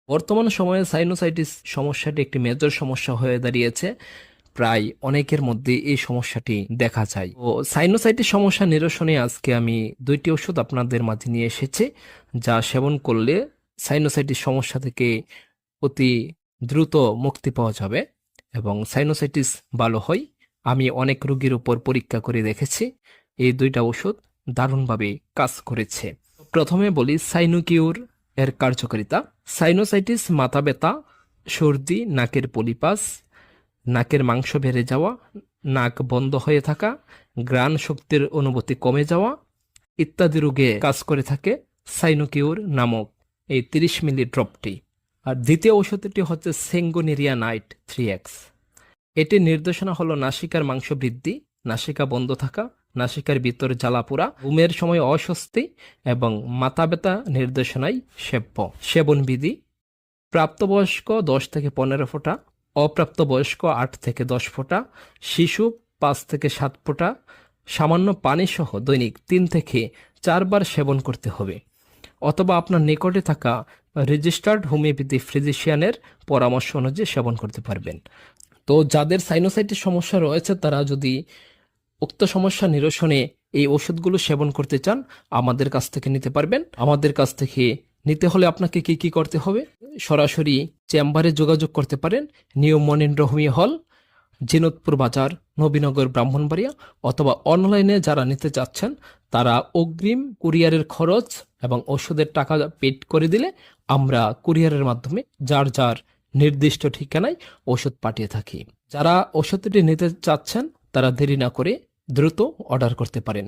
বর্তমান সময়ে সাইনোসাইটিস সমস্যাটি একটি মেজর সমস্যা হয়ে দাঁড়িয়েছে। প্রায় অনেকের মধ্যে এই সমস্যাটি দেখা যায়। ও সাইনোসাইটিস সমস্যা নিরসনে আজকে আমি দুইটি ওষুধ আপনাদের মাঝে নিয়ে এসেছি, যা সেবন করলে সাইনোসাইটিস সমস্যা থেকে অতি দ্রুত মুক্তি পাওয়া যাবে এবং সাইনোসাইটিস ভালো হয়। আমি অনেক রোগীর উপর পরীক্ষা করে দেখেছি, এই দুইটা ওষুধ দারুণভাবে কাজ করেছে। প্রথমে বলি সাইনোকিউর এর কার্যকারিতা। সাইনোসাইটিস মাথা ব্যথা, সর্দি, নাকের পলিপাস, নাকের মাংস বেড়ে যাওয়া, নাক বন্ধ হয়ে থাকা, ঘ্রাণ শক্তির অনুভূতি কমে যাওয়া ইত্যাদি রোগে কাজ করে থাকে সাইনোকিউর নামক এই 30 মিলি ড্রপটি। আর দ্বিতীয় ঔষধটি হচ্ছে সেঙ্গোনেরিয়া নাইট 3X। এটির নির্দেশনা হলো নাসিকার মাংস বৃদ্ধি, নাসিকা বন্ধ থাকা, নাসিকার ভিতর জ্বালাপোড়া, ঘুমের সময় অস্বস্তি এবং মাথা ব্যথা নির্দেশনায় সেব্য। সেবন বিধি: প্রাপ্তবয়স্ক 10 থেকে 15 ফোঁটা, অপ্রাপ্তবয়স্ক 8 থেকে 10 ফোঁটা, শিশু 5 থেকে 7 ফোঁটা, সামান্য পানি সহ দৈনিক 3 থেকে 4 বার সেবন করতে হবে, অথবা আপনার নিকটে থাকা রেজিস্টার্ড হোমিওপ্যাথি ফিজিশিয়ানের পরামর্শ অনুযায়ী সেবন করতে পারবেন। তো যাদের সাইনোসাইটিস সমস্যা রয়েছে তারা যদি উক্ত সমস্যা নিরসনে এই ওষুধগুলো সেবন করতে চান, আমাদের কাছ থেকে নিতে পারবেন। আমাদের কাছ থেকে নিতে হলে আপনাকে কি কি করতে হবে? সরাসরি চেম্বারে যোগাযোগ করতে পারেন, নিউ মনীন্দ্র হোমিও হল, জিনতপুর বাজার, নবীনগর, ব্রাহ্মণবাড়িয়া, অথবা অনলাইনে যারা নিতে চাচ্ছেন তারা অগ্রিম কুরিয়ারের খরচ এবং ওষুধের টাকা পেড করে দিলে আমরা কুরিয়ারের মাধ্যমে যার যার নির্দিষ্ট ঠিকানায় ওষুধ পাঠিয়ে থাকি। যারা ওষুধটি নিতে চাচ্ছেন তারা দেরি না করে দ্রুত অর্ডার করতে পারেন।